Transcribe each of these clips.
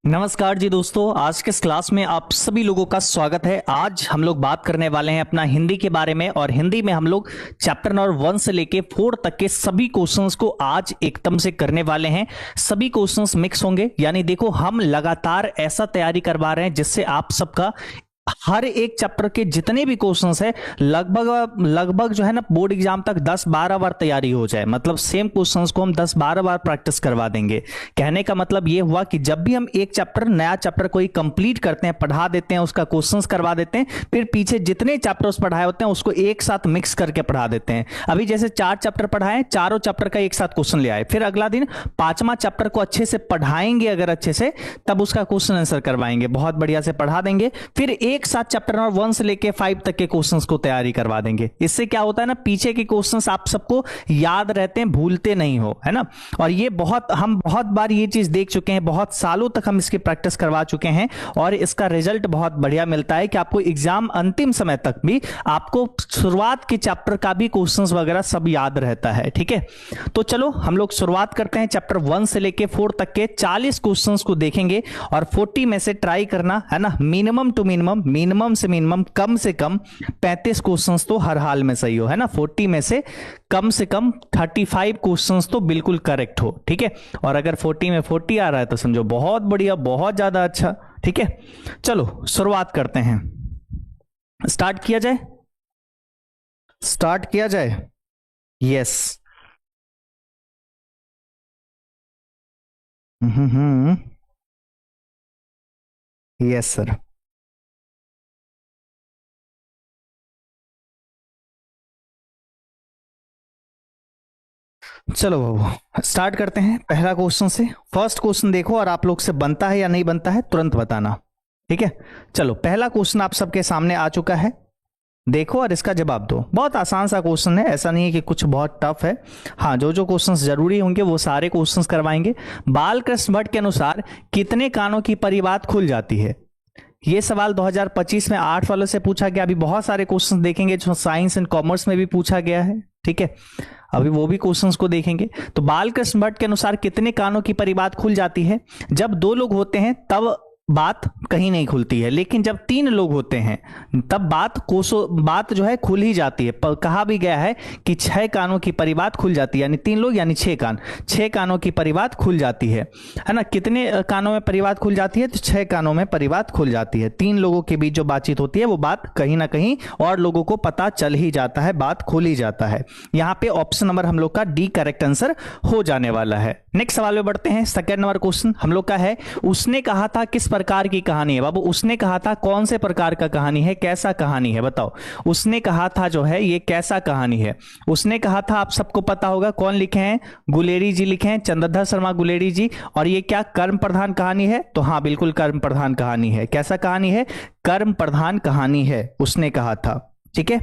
नमस्कार जी दोस्तों, आज के इस क्लास में आप सभी लोगों का स्वागत है। आज हम लोग बात करने वाले हैं अपना हिंदी के बारे में और हिंदी में हम लोग चैप्टर नंबर 1 से लेके 4 तक के सभी क्वेश्चंस को आज एकदम से करने वाले हैं। सभी क्वेश्चंस मिक्स होंगे, यानी देखो हम लगातार ऐसा तैयारी करवा रहे हैं जिससे आप सबका हर एक चैप्टर के जितने भी क्वेश्चंस है लगभग लगभग जो है ना बोर्ड एग्जाम तक 10-12 बार तैयारी हो जाए। मतलब सेम क्वेश्चंस को हम 10-12 बार प्रैक्टिस करवा देंगे। कहने का मतलब ये हुआ कि जब भी हम एक चैप्टर नया चैप्टर कोई कंप्लीट करते हैं, पढ़ा देते हैं, उसका क्वेश्चंस करवा देते हैं, फिर पीछे जितने चैप्टर्स पढ़ाए होते हैं उसको एक साथ मिक्स करके पढ़ा देते हैं। अभी जैसे 4 चैप्टर पढ़ाए, चारों चैप्टर का एक साथ क्वेश्चन ले आए, फिर अगला दिन 5वां चैप्टर को अच्छे से पढ़ाएंगे, अगर अच्छे से तब उसका क्वेश्चन आंसर करवाएंगे, बहुत बढ़िया से पढ़ा देंगे। फिर एक साथ चैप्टर नंबर 1 से लेके 5 तक के क्वेश्चंस को तैयारी करवा देंगे। इससे क्या होता है ना, पीछे के क्वेश्चंस आप सबको याद रहते हैं, भूलते नहीं हो, है ना। और ये हम बहुत बार ये चीज देख चुके हैं, बहुत सालों तक हम इसकी प्रैक्टिस करवा चुके हैं और इसका रिजल्ट बहुत बढ़िया मिलता है कि आपको एग्जाम अंतिम समय तक भी आपको शुरुआत के चैप्टर का भी क्वेश्चंस वगैरह सब याद रहता है। ठीक है, तो चलो हम लोग शुरुआत करते हैं। चैप्टर 1 से लेके 4 तक के 40 क्वेश्चंस को देखेंगे और 40 में से ट्राई करना है ना, मिनिमम टू मिनिमम, मिनिमम से मिनिमम, कम से कम 35 क्वेश्चंस तो हर हाल में सही हो, है ना। 40 में से कम 35 क्वेश्चंस तो बिल्कुल करेक्ट हो। ठीक है, और अगर 40 में 40 आ रहा है तो समझो बहुत बढ़िया, बहुत ज्यादा अच्छा। ठीक है, चलो शुरुआत करते हैं। स्टार्ट किया जाए, स्टार्ट किया जाए। Yes, yes sir. चलो बाबू स्टार्ट करते हैं पहला क्वेश्चन से। फर्स्ट क्वेश्चन देखो और आप लोग से बनता है या नहीं बनता है तुरंत बताना। ठीक है, चलो पहला क्वेश्चन आप सबके सामने आ चुका है, देखो और इसका जवाब दो। बहुत आसान सा क्वेश्चन है, ऐसा नहीं है कि कुछ बहुत टफ है। हाँ, जो जो क्वेश्चंस जरूरी होंगे वो सारे क्वेश्चंस करवाएंगे। बालकृष्ण भट्ट के अनुसार कितने कानों की परिबात खुल जाती है? ये सवाल 2025 में 8 वालों से पूछा गया। अभी बहुत सारे क्वेश्चंस देखेंगे जो साइंस एंड कॉमर्स में भी पूछा गया है। ठीक है, अभी वो भी क्वेश्चंस को देखेंगे। तो बालकृष्ण भट्ट के अनुसार कितने कानों की परिबात खुल जाती है? जब 2 लोग होते हैं तब बात कहीं नहीं खुलती है, लेकिन जब 3 लोग होते हैं तब बात जो है खुल ही जाती है। कहा भी गया है कि 6 कानों की परिबात खुल जाती है, यानी 3 लोग यानी 6 कान, 6 कानों की परिबात खुल जाती है ना। कितने कानों में परिबात खुल जाती है? तो 6 कानों में परिबात खुल जाती है। 3 लोगों के बीच जो बातचीत होती है वो बात कहीं ना कहीं और लोगों को पता चल ही जाता है, बात खुल ही जाता है। यहाँ पे ऑप्शन नंबर हम लोग का डी करेक्ट आंसर हो जाने वाला है। नेक्स्ट सवाल में बढ़ते हैं। सेकंड नंबर क्वेश्चन हम लोग का है, उसने कहा था किस प्रकार की कहानी है? बाबू उसने कहा था कौन से प्रकार का कहानी है, कैसा कहानी है, बताओ। उसने कहा था जो है ये कैसा कहानी है? उसने कहा था आप सबको पता होगा, कौन लिखे हैं? गुलेरी जी लिखे हैं, चंद्रधर शर्मा गुलेरी जी। और ये क्या कर्म प्रधान कहानी है? तो हाँ बिल्कुल कर्म प्रधान कहानी है। कैसा कहानी है? कर्म प्रधान कहानी है, उसने कहा था। ठीक है,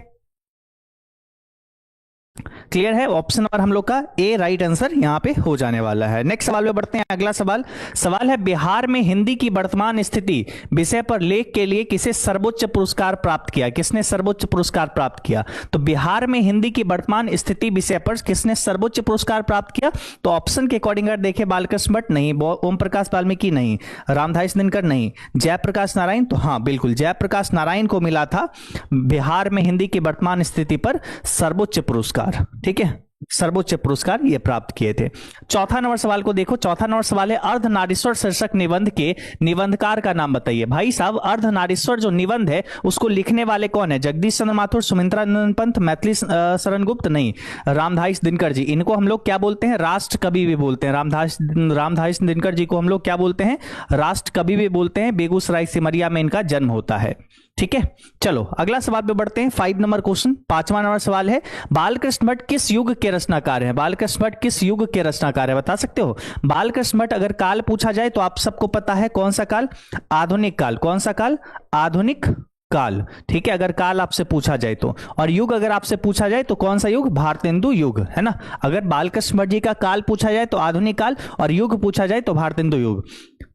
क्लियर है। ऑप्शन नंबर हम लोग का ए राइट आंसर यहां पे हो जाने वाला है। नेक्स्ट सवाल में बढ़ते हैं। अगला सवाल है, बिहार में हिंदी की वर्तमान स्थिति विषय पर लेख के लिए किसे सर्वोच्च पुरस्कार प्राप्त किया? किसने सर्वोच्च पुरस्कार प्राप्त किया? तो बिहार में हिंदी की वर्तमान स्थिति विषय पर किसने सर्वोच्च पुरस्कार प्राप्त किया? तो ऑप्शन के अकॉर्डिंग अगर देखें, बालकृष्ण भट्ट नहीं, ओम प्रकाश वाल्मीकि नहीं, रामधारी दिनकर नहीं, जयप्रकाश नारायण। तो हाँ बिल्कुल जयप्रकाश नारायण को मिला था बिहार में हिंदी की वर्तमान स्थिति पर सर्वोच्च पुरस्कार। ठीक है, सर्वोच्च पुरस्कार ये प्राप्त किए थे। चौथा नंबर सवाल को देखो। चौथा नंबर सवाल है, अर्धनारीश्वर शीर्षक निबंध के निबंधकार का नाम बताइए। भाई साहब, अर्धनारीश्वर जो निबंध है उसको लिखने वाले कौन है? जगदीश चंद्र माथुर, सुमित्रा नंदन पंत, मैथिली शरण गुप्त नहीं, रामधारी दिनकर जी। इनको हम लोग क्या बोलते हैं? राष्ट्र कवि भी बोलते हैं। रामधारी दिनकर जी को हम लोग क्या बोलते हैं? राष्ट्र कवि भी बोलते हैं। बेगूसराय सिमरिया में इनका जन्म होता है। ठीक है, चलो अगला सवाल पे बढ़ते हैं। 5 नंबर क्वेश्चन, 5वां नंबर सवाल है, बालकृष्ण भट्ट किस युग के रचनाकार हैं? बालकृष्ण भट्ट किस युग के रचनाकार है, बता सकते हो? बालकृष्ण भट्ट अगर काल पूछा जाए तो आप सबको पता है कौन सा काल? आधुनिक काल। कौन सा काल? आधुनिक काल। ठीक है, अगर काल आपसे पूछा जाए तो। और युग अगर आपसे पूछा जाए तो कौन सा युग? भारतेंदु युग, है ना। अगर बालकृष्ण भट्ट जी का काल पूछा जाए तो आधुनिक काल, और युग पूछा जाए तो भारतेंदु युग।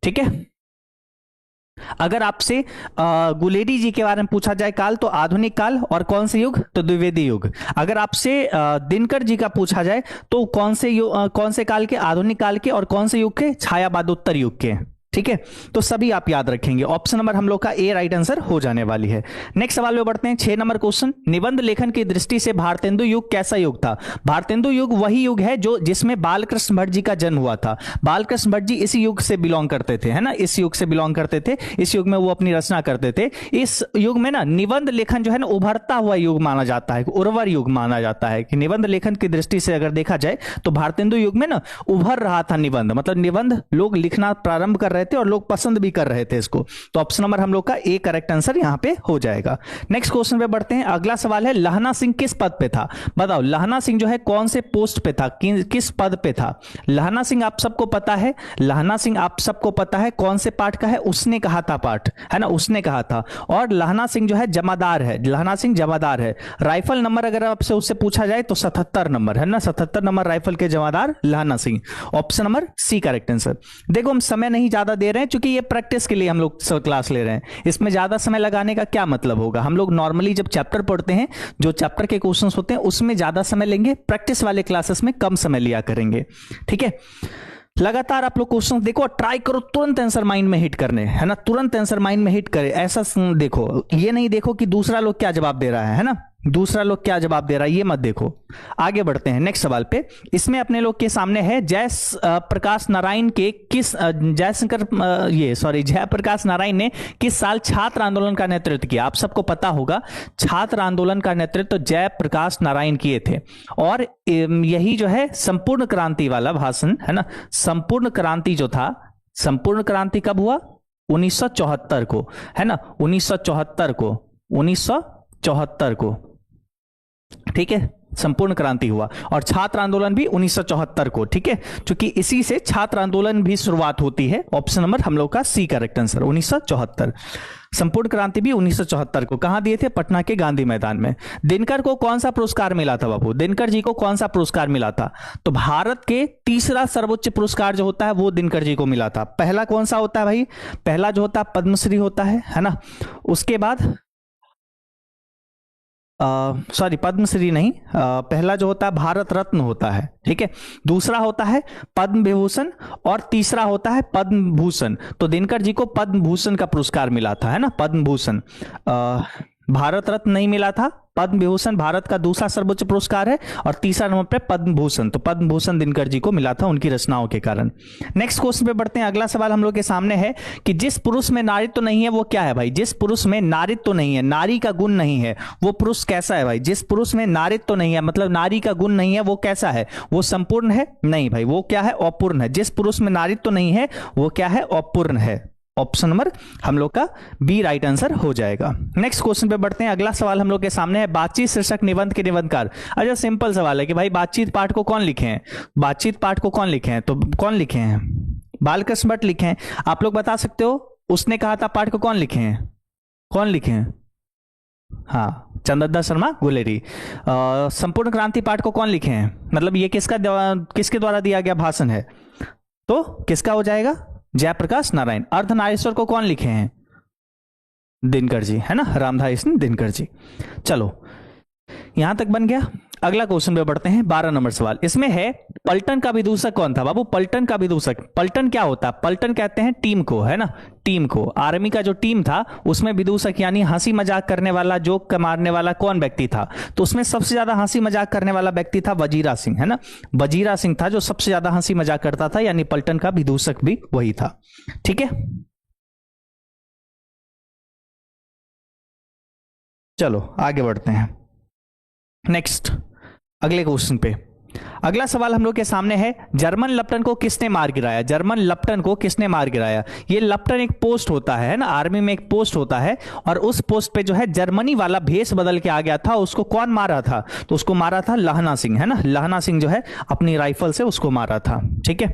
ठीक है, अगर आपसे गुलेरी जी के बारे में पूछा जाए काल तो आधुनिक काल, और कौन से युग? तो द्विवेदी युग। अगर आपसे दिनकर जी का पूछा जाए तो कौन से काल के? आधुनिक काल के। और कौन से युग के? छायावादोत्तर युग के। ठीक है, तो सभी आप याद रखेंगे। ऑप्शन नंबर हम लोग का ए राइट आंसर हो जाने वाली है। नेक्स्ट सवाल में बढ़ते हैं, 6 नंबर क्वेश्चन। निबंध लेखन की दृष्टि से भारतेंदु युग कैसा युग था? भारतेंदु युग वही युग है जो जिसमें बालकृष्ण भट्ट जी का जन्म हुआ था। बालकृष्ण भट्ट जी इसी युग से बिलोंग करते थे, है ना, इस युग से बिलोंग करते थे, इस युग में वो अपनी रचना करते थे। इस युग में ना निबंध लेखन जो है ना उभरता हुआ युग माना जाता है, उर्वर युग माना जाता है कि निबंध लेखन की दृष्टि से अगर देखा जाए तो भारतेंदु युग में ना उभर रहा था निबंध, मतलब निबंध लोग लिखना प्रारंभ कर रहे थे और लोग पसंद भी कर रहे थे इसको। तो ऑप्शन नंबर हम लोग का ए करेक्ट आंसर यहां पे हो जाएगा। नेक्स्ट क्वेश्चन पे बढ़ते हैं। अगला सवाल है, लहना सिंह किस पद पे था? बताओ, लहना सिंह जो है कौन से पोस्ट पे था, किस पद पे था? लहना सिंह आप सबको पता है, लहना सिंह आप सबको पता है कौन से पार्ट का है? उसने कहा था पार्ट, है ना, उसने कहा था। और लहना सिंह जो है जमादार है, लहना सिंह जमादार है। राइफल नंबर अगर आपसे उससे पूछा जाए तो 77 नंबर, है ना, 77 नंबर राइफल के जमादार Lahna Singh. Option number C correct answer. देखो हम समय नहीं ज्यादा दे रहे हैं क्योंकि ये प्रैक्टिस के लिए हम लोग क्लास ले रहे हैं, इसमें ज्यादा समय लगाने का क्या मतलब होगा? हम लोग नॉर्मली जब चैप्टर पढ़ते हैं, जो चैप्टर के क्वेश्चंस होते हैं उसमें ज्यादा समय लेंगे, प्रैक्टिस वाले क्लासेस में कम समय लिया करेंगे। ठीक है, लगातार आप लोग क्वेश्चन देखो और ट्राई करो तुरंत आंसर माइंड में हिट करने, है ना, तुरंत आंसर माइंड में हिट करे। ऐसा देखो, ये नहीं देखो कि दूसरा लोग क्या जवाब दे रहा है ना, दूसरा लोग क्या जवाब दे रहा है ये मत देखो। आगे बढ़ते हैं नेक्स्ट सवाल पे। इसमें अपने लोग के सामने है जयप्रकाश नारायण के किस जयप्रकाश नारायण ने किस साल छात्र आंदोलन का नेतृत्व किया? आप सबको पता होगा छात्र आंदोलन का नेतृत्व जयप्रकाश नारायण किए थे। और यही जो है संपूर्ण क्रांति वाला भाषण, है ना, संपूर्ण क्रांति जो था, संपूर्ण क्रांति कब हुआ? 1974 को, है ना, 1974 को, ठीक है, संपूर्ण क्रांति हुआ। और छात्र आंदोलन भी 1974 को, ठीक है, क्योंकि इसी से छात्र आंदोलन भी शुरुआत होती है। ऑप्शन नंबर हम लोग का सी करेक्ट आंसर, 1974। संपूर्ण क्रांति भी 1974 को। कहां दिए थे? पटना के गांधी मैदान में। दिनकर को कौन सा पुरस्कार मिला था बाबू? दिनकर जी को कौन सा पुरस्कार मिला था? तो भारत के तीसरा सर्वोच्च पुरस्कार जो होता है वो दिनकर जी को मिला था। पहला कौन सा होता है भाई? पहला जो होता है पद्मश्री होता है ना, उसके बाद सॉरी पद्मश्री नहीं, पहला जो होता है भारत रत्न होता है, ठीक है, दूसरा होता है पद्म विभूषण और तीसरा होता है पद्म भूषण। तो दिनकर जी को पद्म भूषण का पुरस्कार मिला था, है ना, पद्म भूषण। भारत रत्न नहीं मिला था, पद्म विभूषण भारत का दूसरा सर्वोच्च पुरस्कार है और तीसरा नंबर पे पद्म भूषण। तो पद्म भूषण दिनकर जी को मिला था उनकी रचनाओं के कारण। नेक्स्ट क्वेश्चन पे बढ़ते हैं। अगला सवाल हम लोग के सामने है कि जिस पुरुष में नारित्व तो नहीं है वो क्या है भाई? जिस पुरुष में नारित्व तो नहीं है, नारी का गुण नहीं है, वो पुरुष कैसा है भाई? जिस पुरुष में नारित्व तो नहीं है मतलब नारी का गुण नहीं है, वो कैसा है? वो संपूर्ण है? नहीं भाई, वो क्या है? अपूर्ण है। जिस पुरुष में नारित्व तो नहीं है वो क्या है? अपूर्ण है। ऑप्शन नंबर हम लोग का बी राइट आंसर हो जाएगा। नेक्स्ट क्वेश्चन पे बढ़ते हैं। अगला सवाल हम लोग के सामने है, बातचीत शीर्षक निबंध के निबंधकार। अच्छा सिंपल सवाल है कि भाई बातचीत पाठ को कौन लिखे हैं? बातचीत पाठ को कौन लिखे हैं? तो कौन लिखे हैं? बालकृष्ण भट्ट लिखे हैं। आप लोग बता सकते हो उसने कहा था पाठ को कौन लिखे हैं? कौन लिखे हैं? हाँ, चंद्रदा शर्मा गुलेरी। संपूर्ण क्रांति पाठ को कौन लिखे हैं? मतलब ये किसके द्वारा दिया गया भाषण है, तो किसका हो जाएगा? जयप्रकाश नारायण। अर्धनारीश्वर को कौन लिखे हैं? दिनकर जी, है ना, रामधारी सिंह दिनकर जी। चलो यहां तक बन गया। अगला क्वेश्चन पे बढ़ते हैं, 12 नंबर सवाल। इसमें है पलटन का विदूषक कौन था बाबू? पलटन का विदूषक, पलटन क्या होता है? पलटन कहते हैं टीम को, है ना, टीम को। आर्मी का जो टीम था उसमें विदूषक यानी हंसी मजाक करने वाला, जोक मारने वाला कौन व्यक्ति था? तो उसमें सबसे ज्यादा हंसी मजाक करने वाला व्यक्ति था वजीरा सिंह, है ना, वजीरा सिंह था जो सबसे ज्यादा हंसी मजाक करता था, यानी पलटन का विदूषक भी वही था। ठीक है, चलो आगे बढ़ते हैं नेक्स्ट अगले क्वेश्चन पे। अगला सवाल हम लोग के सामने है, जर्मन लप्टन को किसने मार गिराया? जर्मन लप्टन को किसने मार गिराया? ये लप्टन एक पोस्ट होता है ना, आर्मी में एक पोस्ट होता है, और उस पोस्ट पे जो है जर्मनी वाला भेष बदल के आ गया था। उसको कौन मारा था? तो उसको मारा था लहना सिंह, है ना, लहना सिंह जो है अपनी राइफल से उसको मारा था। ठीक है,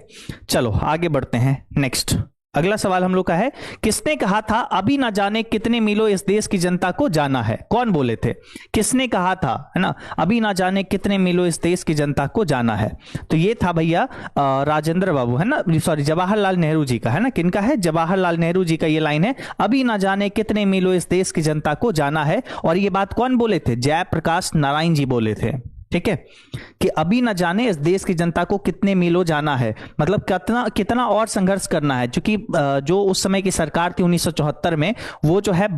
चलो आगे बढ़ते हैं नेक्स्ट। अगला सवाल हम लोग का है, किसने कहा था अभी ना जाने कितने मीलों इस देश की जनता को जाना है? कौन बोले थे? किसने कहा था, है ना, अभी ना जाने कितने मीलों इस देश की जनता को जाना है? तो ये था भैया राजेंद्र बाबू, है ना, सॉरी जवाहरलाल नेहरू जी का, है ना, किनका है? जवाहरलाल नेहरू जी का ये लाइन है, अभी ना जाने कितने मीलों इस देश की जनता को जाना है। और ये बात कौन बोले थे? जयप्रकाश नारायण जी बोले थे। ठीक है, कि अभी न जाने इस देश की जनता को कितने मीलों जाना है, मतलब कितना कितना और संघर्ष करना है। क्योंकि जो उस समय की सरकार थी 1974 में, वो जो है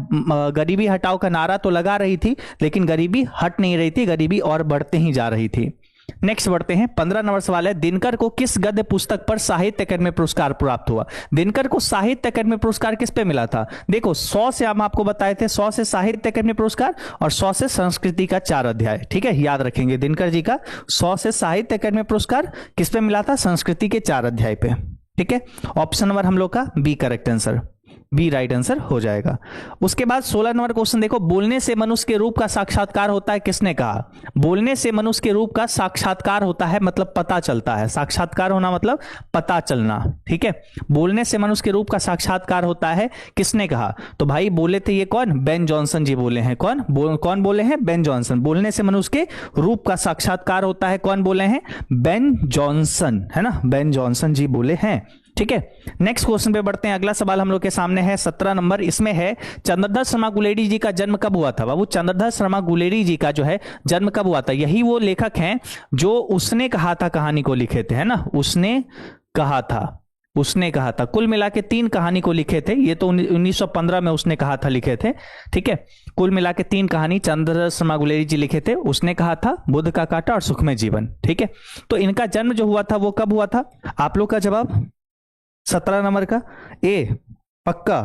गरीबी हटाओ का नारा तो लगा रही थी, लेकिन गरीबी हट नहीं रही थी, गरीबी और बढ़ते ही जा रही थी। नेक्स्ट बढ़ते हैं, 15 नंबर सवाल है, दिनकर को किस गद्य पुस्तक पर साहित्य अकादमी पुरस्कार प्राप्त हुआ? दिनकर को साहित्य अकादमी पुरस्कार किस पे मिला था? देखो 100 से हम आपको बताए थे, 100 से साहित्य अकादमी पुरस्कार और 100 से संस्कृति का 4 अध्याय। ठीक है, याद रखेंगे दिनकर जी का 100 से साहित्य अकादमी पुरस्कार किस पे मिला था? संस्कृति के 4 अध्याय पे। ठीक है, ऑप्शन नंबर हम लोग का B correct answer, B right answer हो जाएगा। उसके बाद 16 नंबर क्वेश्चन देखो, बोलने से मनुष्य के रूप का साक्षात्कार होता है, किसने कहा? बोलने से मनुष्य के रूप का साक्षात्कार होता है मतलब पता चलता है, साक्षात्कार होना मतलब पता चलना। ठीक है, बोलने से मनुष्य के रूप का साक्षात्कार होता है, किसने कहा? तो भाई बोले थे ये कौन? बेन जॉनसन जी बोले हैं। कौन बोले हैं? Ben Jonson. बोलने से मनुष्य के रूप का साक्षात्कार होता है, कौन बोले हैं? बेन जॉनसन, है ना, बेन जॉनसन जी बोले हैं। ठीक है, नेक्स्ट क्वेश्चन पे बढ़ते हैं। अगला सवाल हम लोग के सामने है 17 नंबर, इसमें है चंद्रधर शर्मा गुलेरी जी का जन्म कब हुआ था? बाबू चंद्रधर शर्मा गुलेरी जी का जो है जन्म कब हुआ था? यही वो लेखक हैं जो उसने कहा था कहानी को लिखे थे, है ना, उसने कहा था। कुल मिला के 3 कहानी को लिखे थे, ये तो 1915 में उसने कहा था लिखे थे। ठीक है, कुल मिला के 3 कहानी चंद्रधर शर्मा गुलेरी जी लिखे थे, उसने कहा था बुद्ध का कांटा और सुखमय जीवन। ठीक है, तो इनका जन्म जो हुआ था वो कब हुआ था? आप लोग का जवाब 17 नंबर का ए, पक्का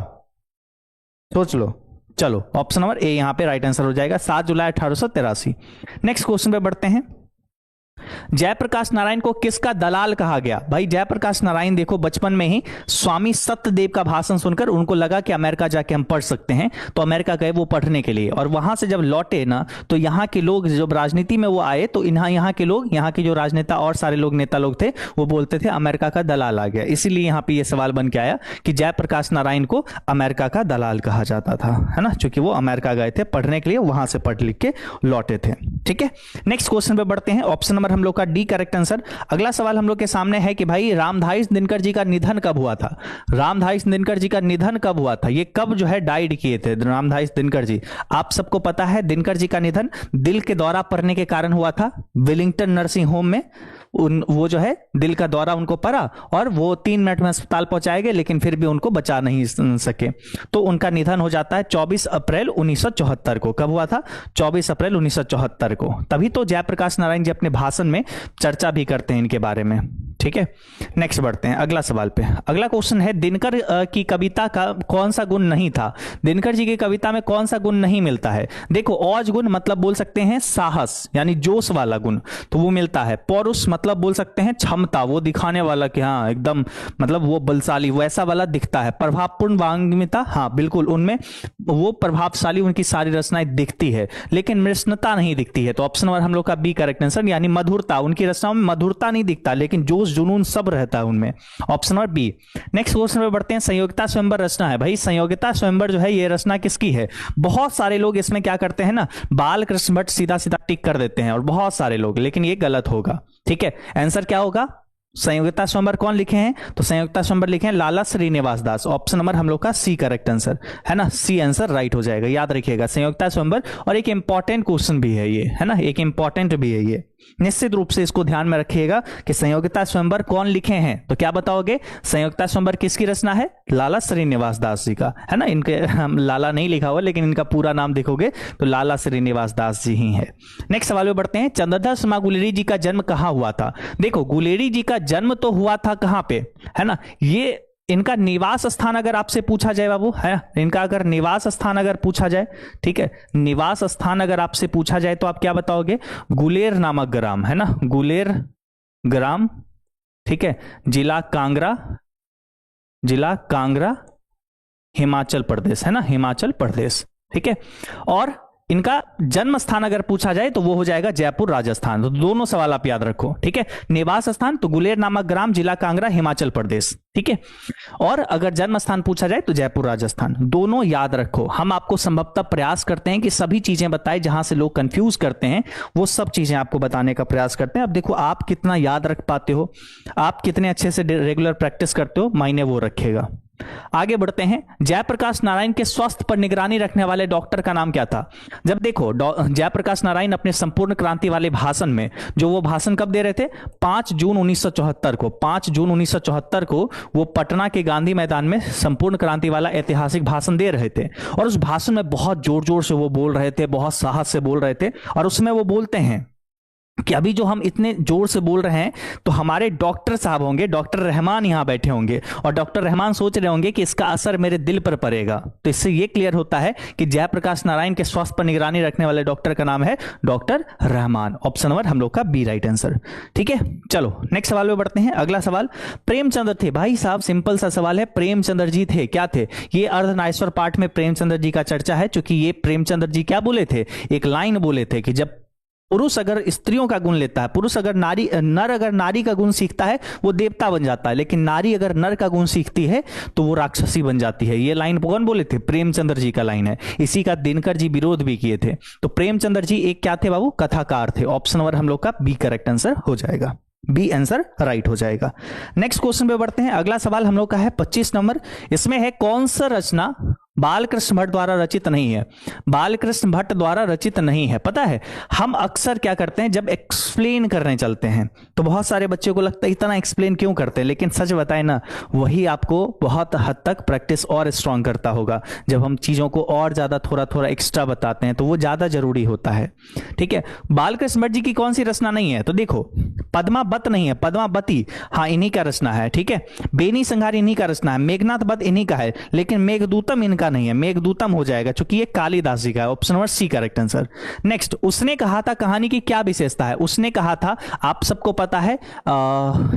सोच लो। चलो ऑप्शन नंबर ए यहां पे राइट आंसर हो जाएगा, 7 जुलाई 1883। नेक्स्ट क्वेश्चन पे बढ़ते हैं, जयप्रकाश नारायण को किसका दलाल कहा गया? भाई जयप्रकाश नारायण देखो बचपन में ही स्वामी सत्यदेव का भाषण सुनकर उनको लगा कि अमेरिका जाके हम पढ़ सकते हैं, तो अमेरिका गए वो पढ़ने के लिए, और वहां से जब लौटे ना तो यहाँ के लोग जब राजनीति में वो आए तो यहाँ के लोग, यहाँ के जो राजनेता और सारे लोग नेता लोग थे वो बोलते थे अमेरिका का दलाल आ गया। इसीलिए यहाँ पे ये सवाल बन के आया कि जयप्रकाश नारायण को अमेरिका का दलाल कहा जाता था, है ना, क्योंकि वो अमेरिका गए थे पढ़ने के लिए, वहां से पढ़ लिख के लौटे थे। ठीक है, नेक्स्ट क्वेश्चन पे बढ़ते हैं, ऑप्शन नंबर हम लोग का डी करेक्ट आंसर। अगला सवाल हम लोग के सामने है कि भाई रामधारी दिनकर जी का निधन कब हुआ था? रामधारी दिनकर जी का निधन कब हुआ था? ये कब जो है डाइड किए थे रामधारी दिनकर जी? आप सबको पता है दिनकर जी का निधन दिल के दौरा पड़ने के कारण हुआ था। विलिंगटन नर्सिंग होम में वो जो है दिल का दौरा उनको पड़ा और वो 3 मिनट में अस्पताल पहुंचाए गए, लेकिन फिर भी उनको बचा नहीं सके, तो उनका निधन हो जाता है 24 अप्रैल 1974 को। कब हुआ था? 24 अप्रैल 1974 को। तभी तो जयप्रकाश नारायण जी अपने भाषण में चर्चा भी करते हैं इनके बारे में। ठीक है, नेक्स्ट बढ़ते हैं अगला सवाल पे। अगला क्वेश्चन है, दिनकर की कविता का कौन सा गुण नहीं था? दिनकर जी की कविता में कौन सा गुण नहीं मिलता है? देखो औज गुण मतलब बोल सकते हैं साहस यानी जोश वाला गुण, तो वो मिलता है। पौरुष मतलब बोल सकते हैं क्षमता, वो दिखाने वाला कि हाँ एकदम मतलब वो बलशाली वैसा वाला दिखता है। प्रभावपूर्ण वांग्मिता, हाँ बिल्कुल उनमें वो प्रभावशाली उनकी सारी रचनाएं दिखती है, लेकिन मृष्णता नहीं दिखती है। तो ऑप्शन नंबर हम लोग का बी करेक्ट आंसर, यानी मधुरता, उनकी रचनाओं में मधुरता नहीं दिखता लेकिन जोश जुनून सब रहता है उनमें। Option number B. Next question पे बढ़ते हैं, संयोगिता स्वयंवर रचना है। भाई संयोगिता स्वयंवर जो है ये रचना किसकी है? बहुत सारे लोग इसमें क्या करते हैं ना, बाल कृष्ण भट्ट सीधा सीधा टिक कर देते हैं और बहुत सारे लोग, लेकिन ये गलत होगा। ठीक है, आंसर क्या होगा? संयोगिता स्वयंवर कौन लिखे हैं? तो संयोगिता स्वयंवर लिखे हैं लाला श्रीनिवास दास। ऑप्शन नंबर हम लोग का सी करेक्ट आंसर, है ना, सी आंसर राइट हो जाएगा। याद रखिएगा संयोगिता स्वयंवर, और एक इंपॉर्टेंट क्वेश्चन भी है ये, है ना, एक इंपॉर्टेंट भी है ये, निश्चित रूप से इसको ध्यान में रखिएगा कि संयोगिता स्वयंवर कौन लिखे हैं। तो क्या बताओगे? संयोगिता स्वयंवर किसकी रचना है? लाला श्रीनिवास दास जी का, है ना। इनके लाला नहीं लिखा हुआ लेकिन इनका पूरा नाम देखोगे तो लाला श्रीनिवास दास जी ही है। नेक्स्ट सवाल में बढ़ते हैं, चंद्रधर शर्मा गुलेरी जी का जन्म कहां हुआ था? देखो गुलेरी जी का जन्म तो हुआ था कहां पे, है ना, ये इनका निवास स्थान अगर आपसे पूछा जाए बाबू, है इनका अगर निवास स्थान अगर पूछा जाए, ठीक है, निवास स्थान अगर आपसे पूछा जाए तो आप क्या बताओगे? गुलेर नामक ग्राम, है ना, गुलेर ग्राम, ठीक है, जिला कांगड़ा हिमाचल प्रदेश, है ना, हिमाचल प्रदेश। ठीक है, और इनका जन्म स्थान अगर पूछा जाए तो वो हो जाएगा जयपुर राजस्थान। तो दोनों सवाल आप याद रखो। ठीक है, निवास स्थान तो गुलेर नामक ग्राम, जिला कांगड़ा, हिमाचल प्रदेश। ठीक है, और अगर जन्म स्थान पूछा जाए तो जयपुर राजस्थान। दोनों याद रखो। हम आपको संभवतः प्रयास करते हैं कि सभी चीजें बताएं जहां से लोग कंफ्यूज करते हैं, वो सब चीजें आपको बताने का प्रयास करते हैं। अब देखो आप कितना याद रख पाते हो, आप कितने अच्छे से रेगुलर प्रैक्टिस करते हो, मायने वो रखेगा। आगे बढ़ते हैं। जयप्रकाश नारायण के स्वास्थ्य पर निगरानी रखने वाले डॉक्टर का नाम क्या था? जब देखो जयप्रकाश नारायण अपने संपूर्ण क्रांति वाले भाषण में, जो वो भाषण कब दे रहे थे? 5 जून 1974 को, 5 जून 1974 को वो पटना के गांधी मैदान में संपूर्ण क्रांति वाला ऐतिहासिक भाषण दे रहे थे। और उस भाषण में बहुत जोर जोर से वो बोल रहे थे, बहुत साहस से बोल रहे थे। और उसमें वो बोलते हैं कि अभी जो हम इतने जोर से बोल रहे हैं तो हमारे डॉक्टर साहब होंगे, डॉक्टर रहमान यहां बैठे होंगे, और डॉक्टर रहमान सोच रहे होंगे कि इसका असर मेरे दिल पर पड़ेगा। तो इससे यह क्लियर होता है कि जयप्रकाश नारायण के स्वास्थ्य पर निगरानी रखने वाले डॉक्टर का नाम है डॉक्टर रहमान। ऑप्शन नंबर हम लोग का बी राइट आंसर। ठीक है, चलो नेक्स्ट सवाल में बढ़ते हैं। अगला सवाल, प्रेमचंद्र थे, भाई साहब सिंपल सा सवाल है, प्रेमचंद्र जी थे, क्या थे? ये अर्धनारीश्वर पाठ में प्रेमचंद्र जी का चर्चा है, क्योंकि ये प्रेमचंद्र जी क्या बोले थे? एक लाइन बोले थे कि जब पुरुष अगर स्त्रियों का गुण लेता है, पुरुष अगर नर अगर नारी का गुण सीखता है वो देवता बन जाता है, लेकिन नारी अगर नर का गुण सीखती है तो वो राक्षसी बन जाती है। ये लाइन कौन बोले थे? प्रेमचंद्र जी का लाइन है। इसी का दिनकर जी विरोध भी किए थे। तो प्रेमचंद्र जी एक क्या थे बाबू? कथाकार थे। ऑप्शन नंबर हम लोग का बी करेक्ट आंसर हो जाएगा, बी आंसर राइट हो जाएगा। नेक्स्ट क्वेश्चन पे बढ़ते हैं। अगला सवाल हम लोग का है 25 नंबर। इसमें है कौन सा रचना बालकृष्ण भट्ट द्वारा रचित नहीं है? बालकृष्ण भट्ट द्वारा रचित नहीं है। पता है हम अक्सर क्या करते हैं, जब एक्सप्लेन करने चलते हैं तो बहुत सारे बच्चों को लगता है इतना एक्सप्लेन क्यों करते हैं, लेकिन सच बताएं ना, वही आपको बहुत हद तक प्रैक्टिस और स्ट्रांग करता होगा। जब हम चीजों को और ज्यादा थोड़ा थोड़ा एक्स्ट्रा बताते हैं तो वो ज्यादा जरूरी होता है। ठीक है, बालकृष्ण भट्ट जी की कौन सी रचना नहीं है? तो देखो पद्मावत नहीं है, पद्मावती हाँ इन्हीं का रचना है। ठीक है, बेनी संहार इन्हीं का रचना है, मेघनाथ वध इन्हीं का है, लेकिन मेघदूतम इनका नहीं है, मेघदूतम हो जाएगा क्योंकि ये कालिदास जी का है। Option number C correct answer. Next, उसने कहा था कहानी की क्या विशेषता है? उसने कहा था, आप सबको पता है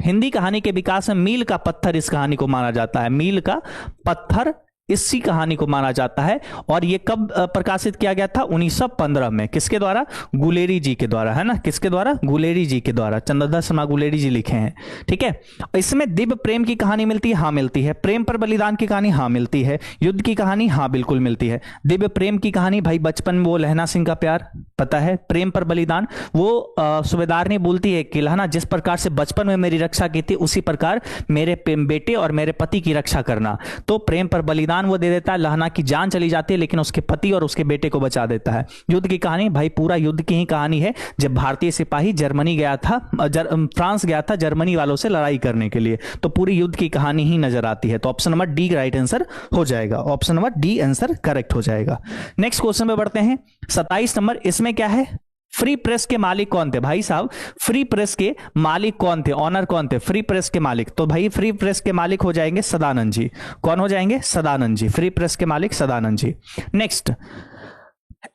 हिंदी कहानी के विकास में मील का पत्थर इस कहानी को माना जाता है, मील का पत्थर इसी कहानी को माना जाता है। और ये कब प्रकाशित किया गया था? 1915 में। किसके द्वारा? गुलेरी जी के द्वारा, है ना? किसके द्वारा? गुलेरी जी के द्वारा, चंद्रधर शर्मा गुलेरी जी लिखे हैं। ठीक है, इसमें दिव्य प्रेम की कहानी मिलती है, हाँ मिलती है। प्रेम पर बलिदान की कहानी, हाँ मिलती है। युद्ध की कहानी, हाँ बिल्कुल मिलती है। दिव्य प्रेम की कहानी भाई बचपन में वो लहना सिंह का प्यार, पता है। प्रेम पर बलिदान वो सूबेदार ने बोलती है कि लहना जिस प्रकार से बचपन में मेरी रक्षा की थी उसी प्रकार मेरे बेटे और मेरे पति की रक्षा करना। तो प्रेम पर बलिदान वो दे देता है, लहना की जान चली जाती है लेकिन उसके पति और उसके बेटे को बचा देता है। युद्ध की कहानी भाई पूरा युद्ध की ही कहानी है, जब भारतीय सिपाही जर्मनी गया था, फ्रांस गया था जर्मनी वालों से लड़ाई करने के लिए, तो पूरी युद्ध की कहानी ही नजर आती है। तो option number D right answer हो जाएगा, option number D answer correct हो जाएगा। नेक्स्ट क्वेश्चन पे बढ़ते हैं 27 नंबर। इसमें क्या है? फ्री प्रेस के मालिक कौन थे? भाई साहब फ्री प्रेस के मालिक कौन थे? ऑनर कौन थे फ्री प्रेस के मालिक? तो भाई फ्री प्रेस के मालिक हो जाएंगे सदानंद जी। कौन हो जाएंगे? सदानंद जी। फ्री प्रेस के मालिक सदानंद जी। नेक्स्ट,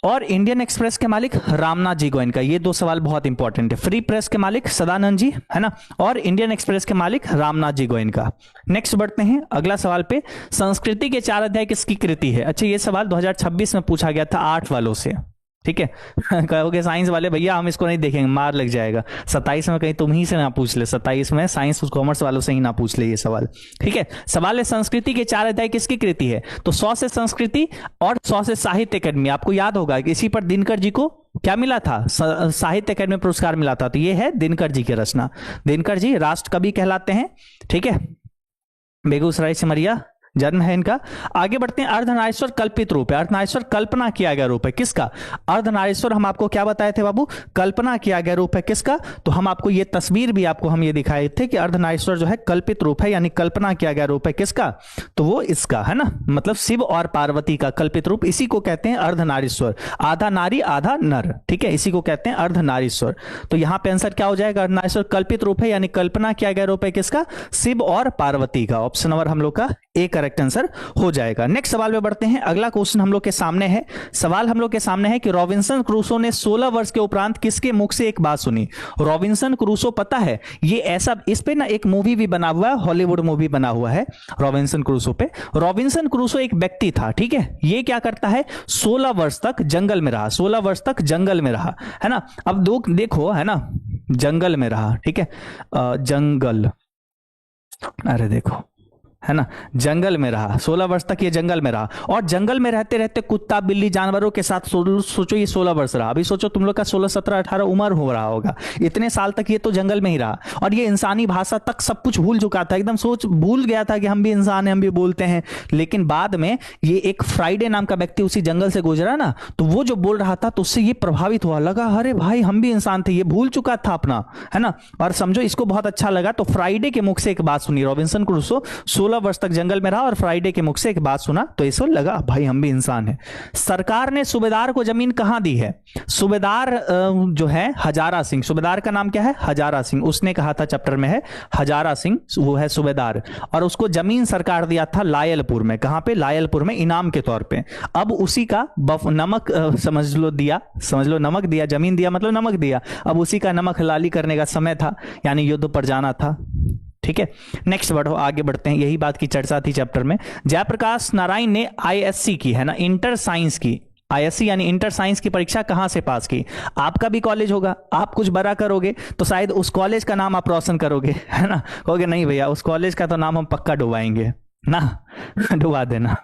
और इंडियन एक्सप्रेस के मालिक रामनाथ जी गोयनका। ये दो सवाल बहुत इंपॉर्टेंट है। फ्री प्रेस के मालिक सदानंद जी, है ना, और इंडियन एक्सप्रेस के मालिक रामनाथ जी गोयनका। नेक्स्ट बढ़ते हैं अगला सवाल पे। संस्कृति के 4 अध्याय किसकी कृति है? अच्छा, ये सवाल 2026 में पूछा गया था 8 वालों से। ठीक है कहोगे साइंस वाले भैया हम इसको नहीं देखेंगे, मार लग जाएगा। 27 में कहीं तुम ही से ना पूछ ले, 27 में साइंस कॉमर्स वालों से ही ना पूछ ले ये सवाल। ठीक है, सवाल है संस्कृति के 4 अध्याय किसकी कृति है? तो 100 से संस्कृति और 100 से साहित्य अकेडमी। आपको याद होगा कि इसी पर दिनकर जी को क्या मिला था? साहित्य अकेडमी पुरस्कार मिला था। तो ये है दिनकर जी की रचना। दिनकर जी राष्ट्र कवि कहलाते हैं। ठीक है, बेगूसराय सिमरिया जन्म है इनका। आगे बढ़ते हैं। अर्धनारीश्वर कल्पित रूप है। अर्धनारीश्वर कल्पना किया गया रूप है किसका? अर्धनारीश्वर हम आपको क्या बताए थे बाबू? कल्पना किया गया रूप है किसका? तो हम आपको ये तस्वीर भी आपको हम ये दिखाए थे कि अर्धनारीश्वर जो है कल्पित रूप है, यानी कल्पना किया गया रूप है किसका? तो वो इसका, है ना, मतलब शिव और पार्वती का कल्पित रूप, इसी को कहते हैं अर्धनारीश्वर। आधा नारी आधा नर। ठीक है, इसी को कहते हैं अर्धनारीश्वर। तो यहां पे आंसर क्या हो जाएगा? अर्धनारीश्वर कल्पित रूप है, यानी कल्पना किया गया रूप है किसका? शिव और पार्वती का। ऑप्शन नंबर हम लोग का ए करेक्ट आंसर हो जाएगा। नेक्स्ट सवाल में बढ़ते हैं। अगला क्वेश्चन हम लोग के सामने है। सवाल हम लोग के सामने है कि रॉबिन्सन क्रूसो ने 16 वर्ष के उपरांत किसके मुख से एक बात सुनी? रॉबिन्सन क्रूसो, पता है ये ऐसा, इस पे ना एक मूवी भी बना हुआ है, हॉलीवुड मूवी बना हुआ है रॉबिन्सन क्रूसो पे। रॉबिन्सन क्रूसो एक व्यक्ति था, ठीक है, ये क्या करता है? 16 वर्ष तक जंगल में रहा, 16 वर्ष तक जंगल में रहा, है ना। अब देखो, है ना, जंगल में रहा, ठीक है, जंगल, अरे देखो है ना, जंगल में रहा, 16 वर्ष तक ये जंगल में रहा। और जंगल में रहते रहते कुत्ता बिल्ली जानवरों के साथ सोचो ये 16 वर्ष रहा। अभी सोचो तुम लोग का 16 17 18 उम्र हो रहा होगा, इतने साल तक ये तो जंगल में ही रहा और ये इंसानी भाषा तक सब कुछ भूल चुका था, एकदम सोच भूल गया था कि हम भी इंसान हैं, हम भी बोलते हैं। लेकिन बाद में ये एक फ्राइडे नाम का व्यक्ति उसी जंगल से गुजरा ना, तो वो जो बोल रहा था तो उससे ये प्रभावित हुआ, लगा अरे भाई हम भी इंसान थे, ये भूल चुका था अपना, है ना। और समझो इसको बहुत अच्छा लगा, तो फ्राइडे के मुख से एक बात सुनी, रॉबिन्सन क्रूसो 16 वर्ष तक जंगल में रहा और फ्राइडे के मुख से एक बात सुना, तो इसको लगा भाई हम भी इंसान हैं। सरकार ने सूबेदार को जमीन कहां दी है? सूबेदार जो है हजारा सिंह, सूबेदार का नाम क्या है? हजारा सिंह। उसने कहा था चैप्टर में है हजारा सिंह, वो है सूबेदार। और उसको जमीन सरकार दिया था लायलपुर में। कहां पे? लायलपुर में, इनाम के तौर पे। अब उसी का नमक समझ लो दिया, समझ लो नमक दिया, जमीन दिया मतलब नमक दिया। अब उसी का नमक हलाली करने का समय था, यानी युद्ध पर जाना था। ठीक है, नेक्स्ट बढ़ो, आगे बढ़ते हैं। यही बात की चर्चा थी चैप्टर में। जयप्रकाश नारायण ने आईएससी की, है ना, इंटर साइंस की, आईएससी यानी इंटर साइंस की परीक्षा कहां से पास की? आपका भी कॉलेज होगा, आप कुछ बड़ा करोगे तो शायद उस कॉलेज का नाम आप रोशन करोगे, है ना। कहोगे नहीं भैया उस कॉलेज का तो नाम हम पक्का डुबाएंगे ना, डुबा देना।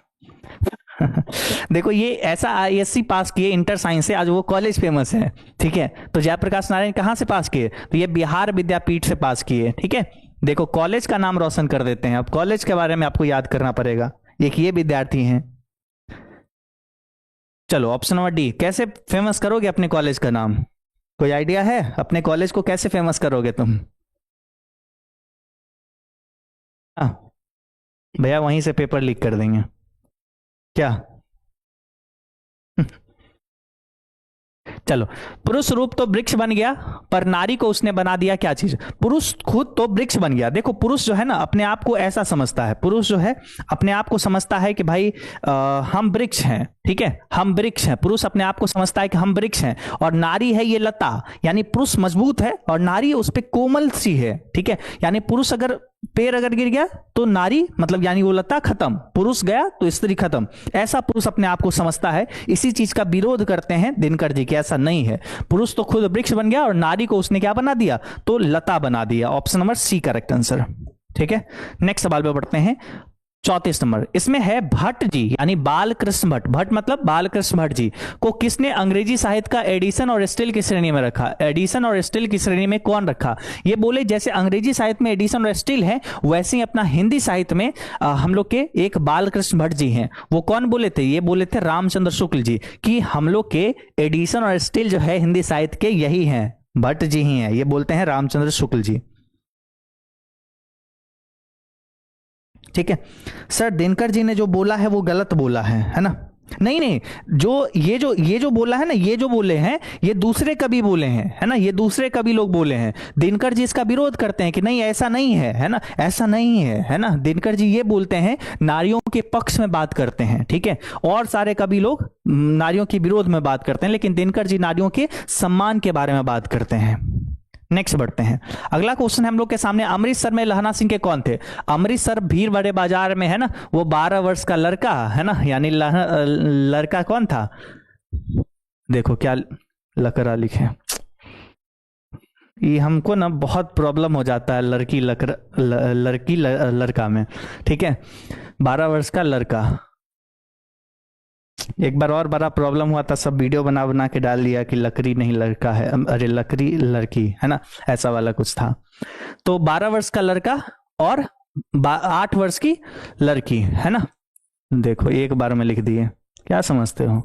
देखो ये ऐसा आईएससी पास किए इंटर साइंस से, आज वो कॉलेज फेमस है। ठीक है, तो जयप्रकाश नारायण कहां से पास किए? तो ये बिहार विद्यापीठ से पास किए। ठीक है, देखो कॉलेज का नाम रोशन कर देते हैं। अब कॉलेज के बारे में आपको याद करना पड़ेगा। एक ये विद्यार्थी हैं। चलो ऑप्शन नंबर डी, कैसे फेमस करोगे अपने कॉलेज का नाम? कोई आइडिया है अपने कॉलेज को कैसे फेमस करोगे तुम? हाँ भैया वहीं से पेपर लीक कर देंगे क्या? चलो, पुरुष रूप तो वृक्ष बन गया, पर नारी को उसने बना दिया क्या चीज? पुरुष खुद तो वृक्ष बन गया। देखो पुरुष जो है ना अपने आप को ऐसा समझता है, पुरुष जो है अपने आप को समझता है कि भाई हम वृक्ष हैं। ठीक है, हम वृक्ष हैं, पुरुष अपने आप को समझता है कि हम वृक्ष हैं। और नारी है ये लता, यानी पुरुष मजबूत है और नारी उस पर कोमल सी है। ठीक है, यानी पुरुष अगर पेड़ अगर गिर गया तो नारी मतलब यानी वो लता खत्म, पुरुष गया तो स्त्री खत्म, ऐसा पुरुष अपने आप को समझता है। इसी चीज का विरोध करते हैं दिनकर जी कि ऐसा नहीं है, पुरुष तो खुद वृक्ष बन गया और नारी को उसने क्या बना दिया? तो लता बना दिया। Option number C correct answer. ठीक है, नेक्स्ट सवाल पे बढ़ते हैं। 34 नंबर, इसमें है भट्ट जी यानी बालकृष्ण भट्ट, भट्ट मतलब बालकृष्ण भट्ट जी को किसने अंग्रेजी साहित्य का एडिशन और स्टिल की श्रेणी में रखा? एडिशन और स्टिल की श्रेणी में कौन रखा? ये बोले जैसे अंग्रेजी साहित्य में एडिशन और स्टिल है, वैसे ही अपना हिंदी साहित्य में हम लोग के एक बालकृष्ण भट्ट जी हैं। वो कौन बोले थे? ये बोले थे रामचंद्र शुक्ल जी, कि हम लोग के एडिशन और स्टिल जो है हिंदी साहित्य के यही हैं, भट्ट जी ही हैं। ये बोलते हैं रामचंद्र शुक्ल जी। ठीक है सर, दिनकर जी ने जो बोला है वो गलत बोला है ना? नहीं नहीं, जो बोला है ना, ये जो बोले हैं ये दूसरे कवि बोले हैं, है ना, ये दूसरे कवि लोग बोले हैं। दिनकर जी इसका विरोध करते हैं कि नहीं ऐसा नहीं है ना, ऐसा नहीं है ना। दिनकर जी ये बोलते हैं, नारियों के पक्ष में बात करते हैं। ठीक है, और सारे कवि लोग नारियों के विरोध में बात करते हैं, लेकिन दिनकर जी नारियों के सम्मान के बारे में बात करते हैं। नेक्स्ट बढ़ते हैं। अगला क्वेश्चन है हम लोग के सामने, अमृतसर में लहना सिंह के कौन थे? अमृतसर भीड़ बड़े बाजार में, है ना, वो 12 वर्ष का लड़का, है ना, यानी लड़का कौन था? देखो क्या लकड़ा लिखे, ये हमको ना बहुत प्रॉब्लम हो जाता है लड़की लड़का में। ठीक है, 12 वर्ष का लड़का। एक बार और बड़ा प्रॉब्लम हुआ था, सब वीडियो बना बना के डाल दिया कि लकड़ी नहीं लड़का है, अरे लकड़ी लड़की, है ना, ऐसा वाला कुछ था। तो 12 वर्ष का लड़का और 8 वर्ष की लड़की, है ना। देखो एक बार में लिख दिए, क्या समझते हो?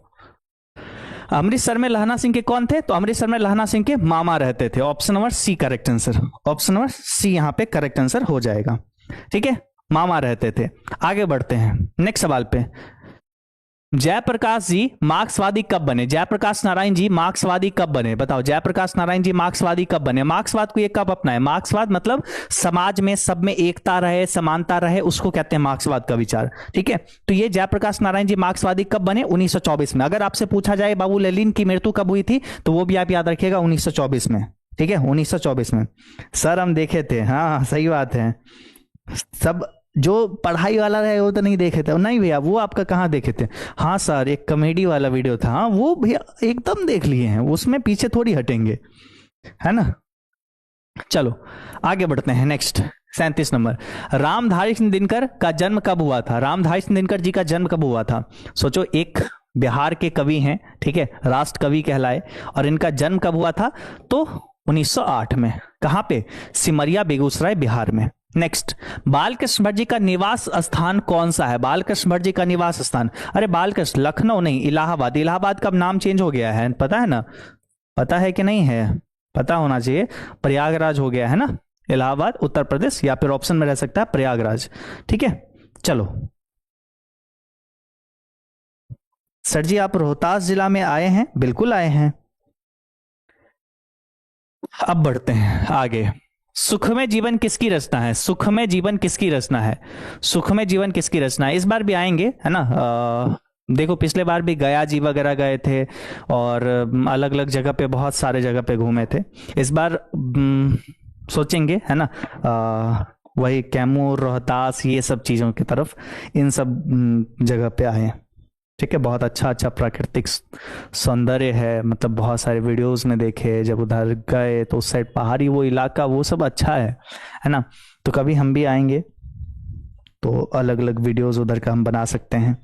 अमृतसर में लहना सिंह के कौन थे? तो अमृतसर में लहना सिंह के मामा रहते थे। Option number C correct answer, option number C यहाँ पे करेक्ट आंसर हो जाएगा। ठीक है, मामा रहते थे। आगे बढ़ते हैं नेक्स्ट सवाल पे। जयप्रकाश जी मार्क्सवादी कब बने? जयप्रकाश नारायण जी मार्क्सवादी कब बने? बताओ, जयप्रकाश नारायण जी मार्क्सवादी कब बने? मार्क्सवाद को ये कब अपनाए? मार्क्सवाद मतलब समाज में सब में एकता रहे, समानता रहे, उसको कहते हैं मार्क्सवाद का विचार। ठीक है, तो ये जयप्रकाश नारायण जी मार्क्सवादी कब बने? 1924 में। अगर आपसे पूछा जाए बाबू लेनिन की मृत्यु कब हुई थी, तो वो भी आप याद रखिएगा 1924 में। ठीक है, 1924 में। सर हम देखे थे, हाँ सही बात है। सब जो पढ़ाई वाला रहे वो तो नहीं देखे थे। नहीं भैया वो आपका कहाँ देखे थे? हाँ सर एक कॉमेडी वाला वीडियो था, हाँ वो भैया एकदम देख लिए हैं, उसमें पीछे थोड़ी हटेंगे, है ना। चलो आगे बढ़ते हैं नेक्स्ट। 37 नंबर। रामधारी सिंह दिनकर का जन्म कब हुआ था? रामधारी सिंह दिनकर जी का जन्म कब हुआ था? सोचो, एक बिहार के कवि हैं, ठीक है, राष्ट्र कवि कहलाए, और इनका जन्म कब हुआ था? तो 1908 में। कहां पे? सिमरिया, बेगूसराय, बिहार में। नेक्स्ट, बालकृष्ण भट्ट जी का निवास स्थान कौन सा है? बालकृष्ण भट्ट जी का निवास स्थान, अरे बालकृष्ण, लखनऊ नहीं, इलाहाबाद। इलाहाबाद का अब नाम चेंज हो गया है, पता है ना? पता है कि नहीं है? पता होना चाहिए। प्रयागराज हो गया है ना इलाहाबाद, उत्तर प्रदेश, या फिर ऑप्शन में रह सकता है प्रयागराज। ठीक है, चलो। सर जी आप रोहतास जिला में आए हैं? बिल्कुल आए हैं। अब बढ़ते हैं आगे। सुखमय जीवन किसकी रचना है? सुखमय जीवन किसकी रचना है? सुखमय जीवन किसकी रचना है? इस बार भी आएंगे, है ना? देखो, पिछले बार भी गया जी वगैरह गए थे, और अलग अलग जगह पे, बहुत सारे जगह पे घूमे थे। इस बार सोचेंगे, है ना, वही कैमूर, रोहतास, ये सब चीज़ों की तरफ, इन सब जगह पे आए। ठीक है, बहुत अच्छा अच्छा प्राकृतिक सौंदर्य है, मतलब बहुत सारे वीडियोस में देखे, जब उधर गए तो उस साइड पहाड़ी वो इलाका, वो सब अच्छा है ना? तो कभी हम भी आएंगे तो अलग अलग वीडियोस उधर का हम बना सकते हैं।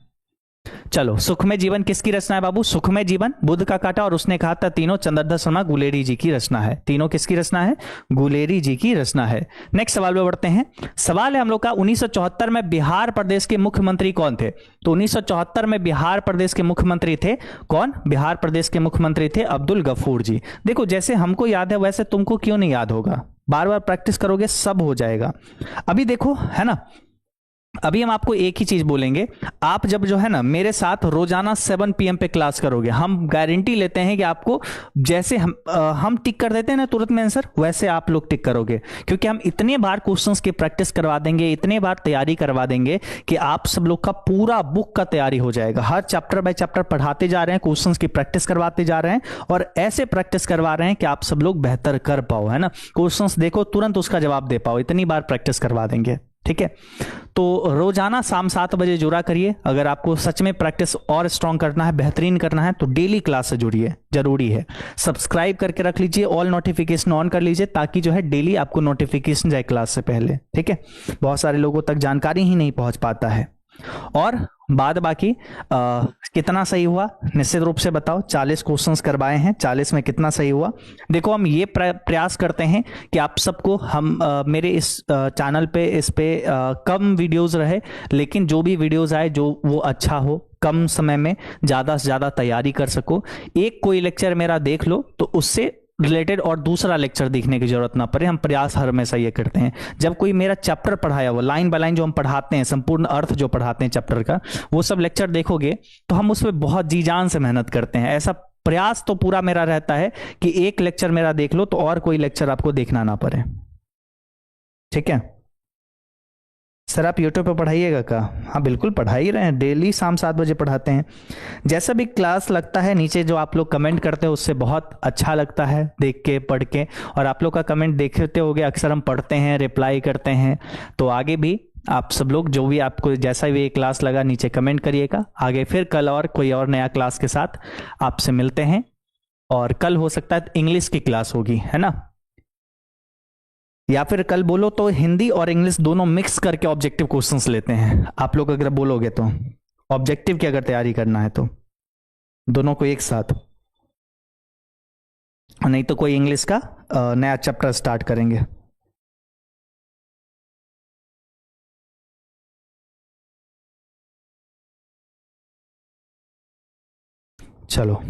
चलो, सुखमय जीवन किसकी रचना है बाबू? सुखमय जीवन बुद्ध का काटा और उसने कहा था, तीनों चंद्रधर शर्मा गुलेरी जी की रचना है। तीनों किसकी रचना है? गुलेरी जी की रचना है। नेक्स्ट सवाल पे बढ़ते हैं। सवाल है हम लोग का, 1974 में बिहार प्रदेश के मुख्यमंत्री कौन थे? तो 1974 में बिहार प्रदेश के मुख्यमंत्री थे कौन? बिहार प्रदेश के मुख्यमंत्री थे अब्दुल गफूर जी। देखो, जैसे हमको याद है वैसे तुमको क्यों नहीं याद होगा? बार बार प्रैक्टिस करोगे सब हो जाएगा। अभी देखो, है ना, अभी हम आपको एक ही चीज बोलेंगे। आप जब जो है ना मेरे साथ रोजाना 7 PM पे क्लास करोगे, हम गारंटी लेते हैं कि आपको जैसे हम टिक कर देते हैं ना तुरंत में आंसर, वैसे आप लोग टिक करोगे, क्योंकि हम इतने बार क्वेश्चंस की प्रैक्टिस करवा देंगे, इतने बार तैयारी करवा देंगे कि आप सब लोग का पूरा बुक का तैयारी हो जाएगा। हर चैप्टर बाय चैप्टर पढ़ाते जा रहे हैं, क्वेश्चन की प्रैक्टिस करवाते जा रहे हैं, और ऐसे प्रैक्टिस करवा रहे हैं कि आप सब लोग बेहतर कर पाओ, है ना? क्वेश्चन देखो, तुरंत उसका जवाब दे पाओ, इतनी बार प्रैक्टिस करवा देंगे। ठीक है, तो रोजाना शाम 7 बजे जुड़ा करिए। अगर आपको सच में प्रैक्टिस और स्ट्रांग करना है, बेहतरीन करना है, तो डेली क्लास से जुड़िए, जरूरी है। सब्सक्राइब करके रख लीजिए, ऑल नोटिफिकेशन ऑन कर लीजिए, ताकि जो है डेली आपको नोटिफिकेशन जाए क्लास से पहले। ठीक है, बहुत सारे लोगों तक जानकारी ही नहीं पहुंच पाता है। और बाद बाकी कितना सही हुआ निश्चित रूप से बताओ। 40 क्वेश्चंस करवाए हैं, 40 में कितना सही हुआ? देखो, हम ये प्रयास करते हैं कि आप सबको हम मेरे इस चैनल पे, इस पे कम वीडियोस रहे, लेकिन जो भी वीडियोस आए जो वो अच्छा हो, कम समय में ज़्यादा से ज़्यादा तैयारी कर सको। एक कोई लेक्चर मेरा देख लो तो उससे रिलेटेड और दूसरा लेक्चर देखने की जरूरत ना पड़े। हम प्रयास हर हमेशा ये करते हैं, जब कोई मेरा चैप्टर पढ़ाया हुआ लाइन बाय लाइन जो हम पढ़ाते हैं, संपूर्ण अर्थ जो पढ़ाते हैं चैप्टर का, वो सब लेक्चर देखोगे तो हम उसमें बहुत जी जान से मेहनत करते हैं। ऐसा प्रयास तो पूरा मेरा रहता है कि एक लेक्चर मेरा देख लो तो और कोई लेक्चर आपको देखना ना पड़े। ठीक है सर, आप यूट्यूब पे पढ़ाइएगा का? हाँ बिल्कुल पढ़ा ही रहे हैं, डेली शाम 7 बजे पढ़ाते हैं। जैसा भी क्लास लगता है, नीचे जो आप लोग कमेंट करते हो उससे बहुत अच्छा लगता है देख के, पढ़ के। और आप लोग का कमेंट देखते होगे, अक्सर हम पढ़ते हैं, रिप्लाई करते हैं। तो आगे भी आप सब लोग जो भी आपको जैसा भी क्लास लगा नीचे कमेंट करिएगा। आगे फिर कल और कोई और नया क्लास के साथ आपसे मिलते हैं, और कल हो सकता है इंग्लिश की क्लास होगी, है ना? या फिर कल बोलो तो हिंदी और इंग्लिश दोनों मिक्स करके ऑब्जेक्टिव क्वेश्चंस लेते हैं। आप लोग अगर बोलोगे तो ऑब्जेक्टिव की अगर तैयारी करना है तो दोनों को एक साथ, नहीं तो कोई इंग्लिश का नया चैप्टर स्टार्ट करेंगे। चलो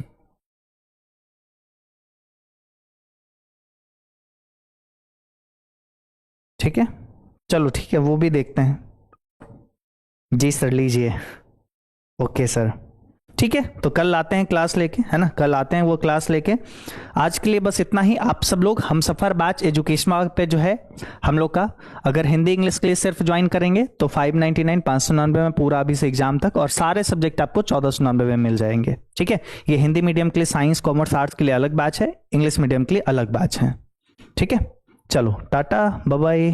ठीक है, चलो ठीक है, वो भी देखते हैं। जी सर, लीजिए। ओके सर, ठीक है, तो कल आते हैं क्लास लेके, है ना? कल आते हैं वो क्लास लेके। आज के लिए बस इतना ही। आप सब लोग हम सफ़र बैच एजुकेशन पे जो है हम लोग का, अगर हिंदी इंग्लिश के लिए सिर्फ ज्वाइन करेंगे तो 599 599 में पूरा अभी से एग्जाम तक, और सारे सब्जेक्ट आपको 1499 में मिल जाएंगे। ठीक है, ये हिंदी मीडियम के लिए, साइंस कॉमर्स आर्ट्स के लिए अलग बैच है, इंग्लिश मीडियम के लिए अलग बैच है। ठीक है, चलो टाटा, बाय बाय।